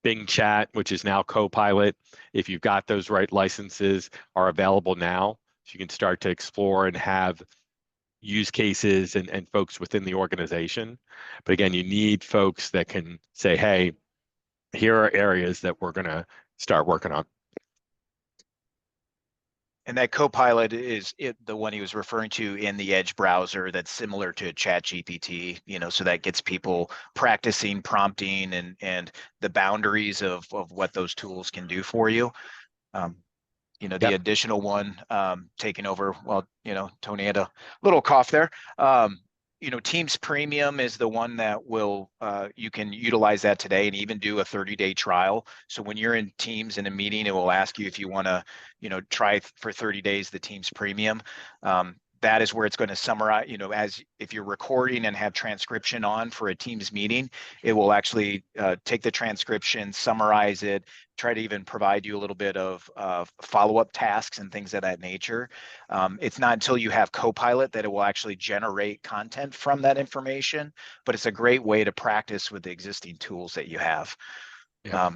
Bing Chat, which is now Copilot, if you've got those right licenses, are available now. So you can start to explore and have use cases and folks within the organization. But again, you need folks that can say, hey, here are areas that we're going to start working on.
And that Copilot is the one he was referring to in the Edge browser that's similar to ChatGPT, so that gets people practicing prompting and the boundaries of what those tools can do for you. The additional one taking over, well, Tony had a little cough there. Teams Premium is the one that will, you can utilize that today and even do a 30-day trial. So when you're in Teams in a meeting, it will ask you if you want to, try for 30 days the Teams Premium. That is where it's going to summarize, as if you're recording and have transcription on for a Teams meeting, it will actually take the transcription, summarize it, try to even provide you a little bit of follow-up tasks and things of that nature. It's not until you have Copilot that it will actually generate content from that information, but it's a great way to practice with the existing tools that you have.
Yeah.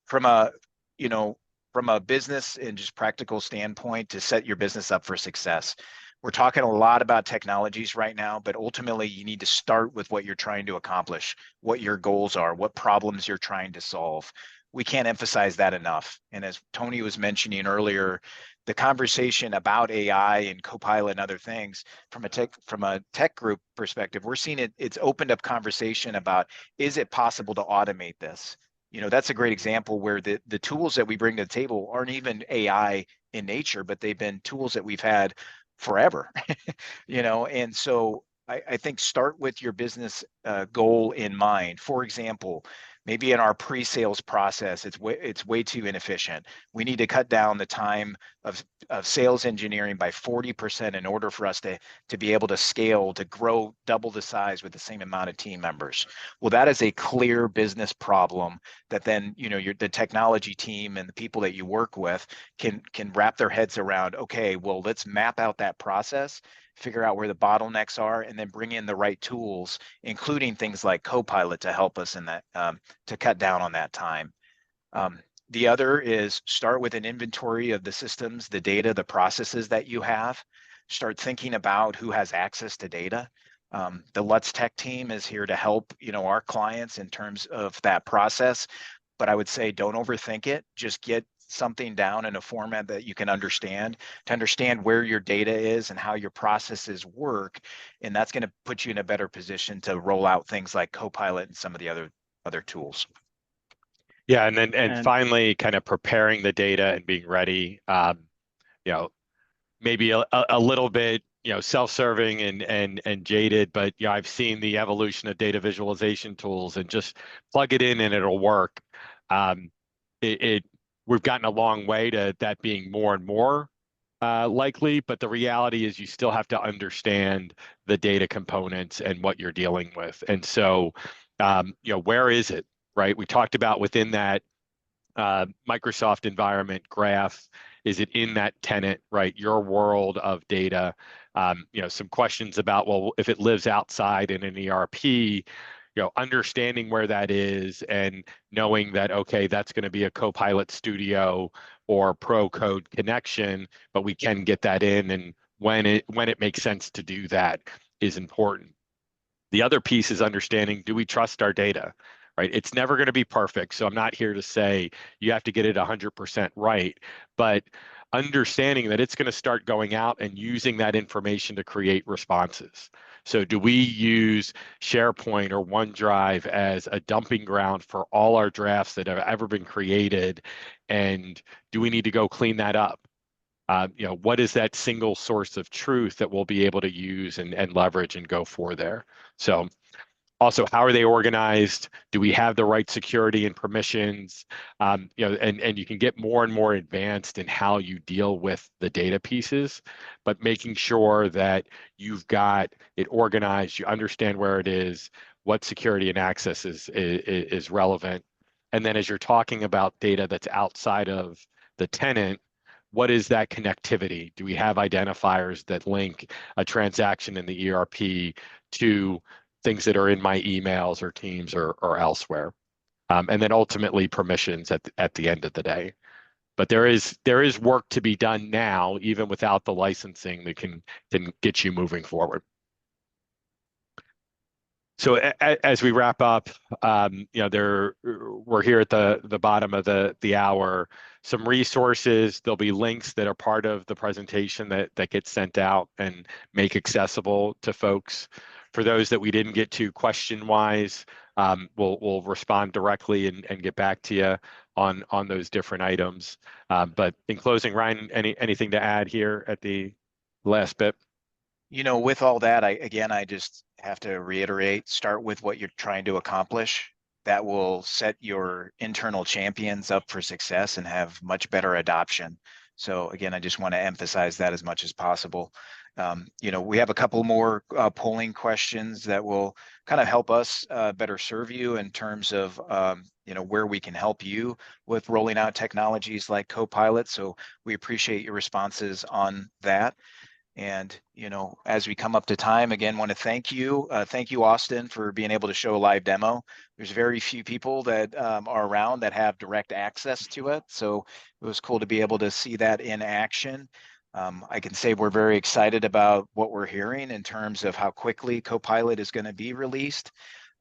From a business and just practical standpoint to set your business up for success. We're talking a lot about technologies right now, but ultimately you need to start with what you're trying to accomplish, what your goals are, what problems you're trying to solve. We can't emphasize that enough. And as Tony was mentioning earlier, the conversation about AI and Copilot and other things from a tech group perspective, we're seeing it's opened up conversation about, is it possible to automate this? That's a great example where the tools that we bring to the table aren't even AI in nature, but they've been tools that we've had forever, and so I think start with your business goal in mind. For example, maybe in our pre-sales process, it's way too inefficient. We need to cut down the time of sales engineering by 40% in order for us to be able to scale, to grow double the size with the same amount of team members. Well, that is a clear business problem that then, the technology team and the people that you work with can wrap their heads around. Okay, well, let's map out that process, figure out where the bottlenecks are, and then bring in the right tools, including things like Copilot to help us in that, to cut down on that time. The other is start with an inventory of the systems, the data, the processes that you have. Start thinking about who has access to data. The Lutz Tech team is here to help, our clients in terms of that process. But I would say don't overthink it. Just get something down in a format that you can understand, to understand where your data is and how your processes work. And that's going to put you in a better position to roll out things like Copilot and some of the other tools.
Yeah, and finally, kind of preparing the data and being ready. Maybe a little bit, self-serving and jaded, but I've seen the evolution of data visualization tools, and just plug it in and it'll work. We've gotten a long way to that being more and more likely, but the reality is you still have to understand the data components and what you're dealing with. And so, where is it, right? We talked about within that Microsoft environment graph, is it in that tenant, right? Your world of data. Some questions about, well, if it lives outside in an ERP, understanding where that is and knowing that, okay, that's going to be a Copilot Studio or Pro Code connection, but we can get that in, and when it makes sense to do that is important. The other piece is understanding, do we trust our data, right? It's never going to be perfect, so I'm not here to say you have to get it 100% right, but understanding that it's going to start going out and using that information to create responses. So do we use SharePoint or OneDrive as a dumping ground for all our drafts that have ever been created? And do we need to go clean that up? What is that single source of truth that we'll be able to use and leverage and go for there? So Also, how are they organized? Do we have the right security and permissions? And you can get more and more advanced in how you deal with the data pieces, but making sure that you've got it organized, you understand where it is, what security and access is relevant. And then as you're talking about data that's outside of the tenant, what is that connectivity? Do we have identifiers that link a transaction in the ERP to things that are in my emails or Teams or elsewhere? And then ultimately permissions at the end of the day. But there is work to be done now, even without the licensing, that can get you moving forward. So as we wrap up, we're here at the bottom of the hour. Some resources, there'll be links that are part of the presentation that get sent out and make accessible to folks. For those that we didn't get to question-wise, we'll respond directly and get back to you on those different items. But in closing, Ryan, anything to add here at the last bit?
With all that, I just have to reiterate, start with what you're trying to accomplish. That will set your internal champions up for success and have much better adoption. So again, I just want to emphasize that as much as possible. We have a couple more polling questions that will kind of help us better serve you in terms of where we can help you with rolling out technologies like Copilot. So we appreciate your responses on that. And, as we come up to time, again, want to thank you. Thank you, Austin, for being able to show a live demo. There's very few people that are around that have direct access to it. So it was cool to be able to see that in action. I can say we're very excited about what we're hearing in terms of how quickly Copilot is going to be released.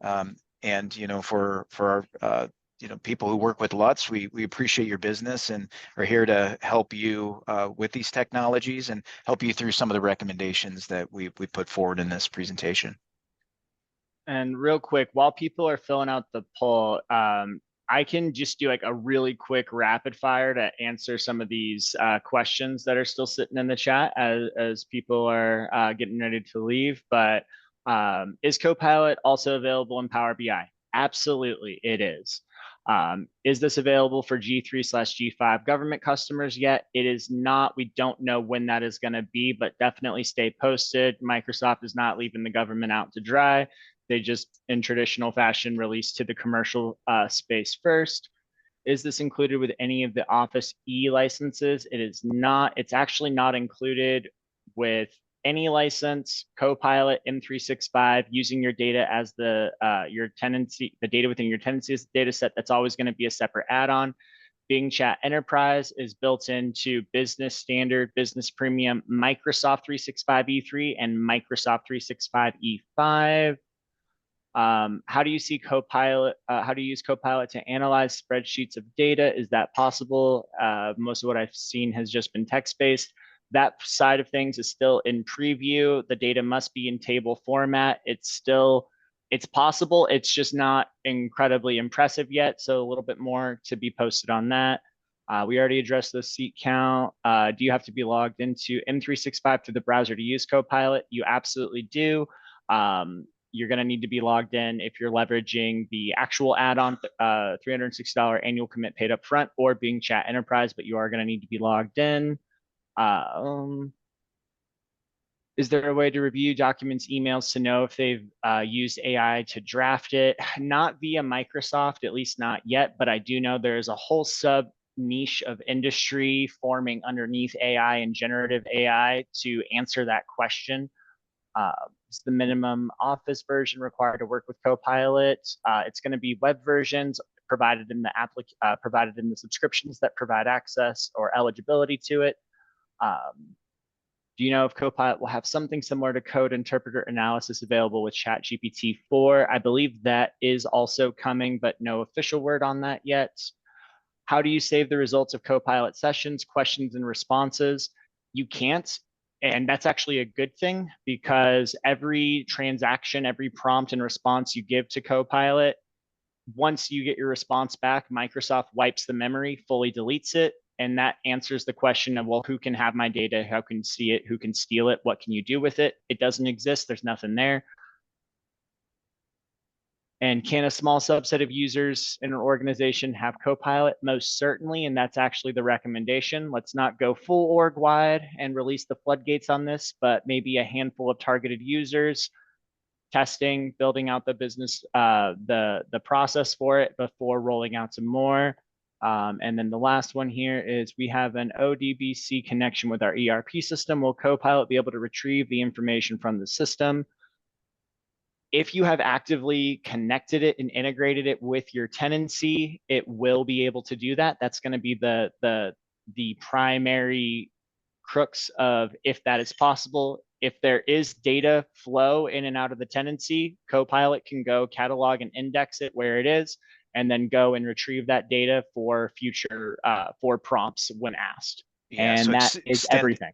And, for our people who work with Lutz, we appreciate your business and are here to help you with these technologies and help you through some of the recommendations that we put forward in this presentation.
And real quick, while people are filling out the poll, I can just do like a really quick rapid fire to answer some of these questions that are still sitting in the chat as people are getting ready to leave. But is Copilot also available in Power BI? Absolutely, it is. Is this available for G3/G5 government customers yet? It is not. We don't know when that is going to be, but definitely stay posted. Microsoft is not leaving the government out to dry. They just, in traditional fashion, release to the commercial space first. Is this included with any of the Office E licenses? It is not. It's actually not included with any license. Copilot, M365, using your data as your tenancy, the data within your tenancy is the data set. That's always going to be a separate add-on. Bing Chat Enterprise is built into Business Standard, Business Premium, Microsoft 365 E3, and Microsoft 365 E5. How do you see Copilot? How do you use Copilot to analyze spreadsheets of data? Is that possible? Most of what I've seen has just been text-based. That side of things is still in preview. The data must be in table format. It's possible. It's just not incredibly impressive yet. So a little bit more to be posted on that. We already addressed the seat count. Do you have to be logged into M365 through the browser to use Copilot? You absolutely do. You're going to need to be logged in if you're leveraging the actual add-on, $360 annual commit paid up front, or Bing Chat Enterprise, but you are going to need to be logged in. Is there a way to review documents, emails to know if they've used AI to draft it? Not via Microsoft, at least not yet, but I do know there's a whole sub niche of industry forming underneath AI and generative AI to answer that question. Is the minimum Office version required to work with Copilot? It's going to be web versions provided in the subscriptions that provide access or eligibility to it. Do you know if Copilot will have something similar to code interpreter analysis available with ChatGPT 4? I believe that is also coming, but no official word on that yet. How do you save the results of Copilot sessions, questions, and responses? You can't. And that's actually a good thing, because every transaction, every prompt and response you give to Copilot, once you get your response back, Microsoft wipes the memory, fully deletes it. And that answers the question of, well, who can have my data? Who can see it? Who can steal it? What can you do with it? It doesn't exist. There's nothing there. And can a small subset of users in an organization have Copilot? Most certainly, and that's actually the recommendation. Let's not go full org wide and release the floodgates on this, but maybe a handful of targeted users, testing, building out the business, the process for it before rolling out some more. And then the last one here is we have an ODBC connection with our ERP system. Will Copilot be able to retrieve the information from the system? If you have actively connected it and integrated it with your tenancy, it will be able to do that. That's going to be the primary crux of if that is possible. If there is data flow in and out of the tenancy, Copilot can go catalog and index it where it is, and then go and retrieve that data for future for prompts when asked.
Yeah,
and
so
that is everything.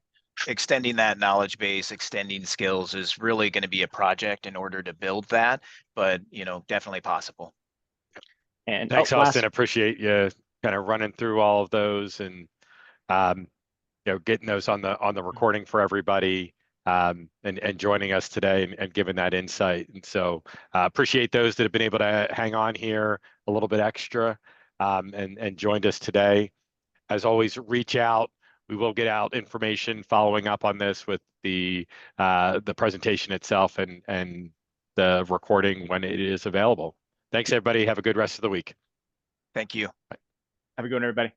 Extending that knowledge base, extending skills is really going to be a project in order to build that, but definitely possible.
And
thanks, Austin. Appreciate you kind of running through all of those and getting those on the recording for everybody, and joining us today and giving that insight. And so appreciate those that have been able to hang on here a little bit extra, and joined us today. As always, reach out. We will get out information following up on this with the presentation itself and the recording when it is available. Thanks, everybody. Have a good rest of the week.
Thank you.
Have a good one, everybody.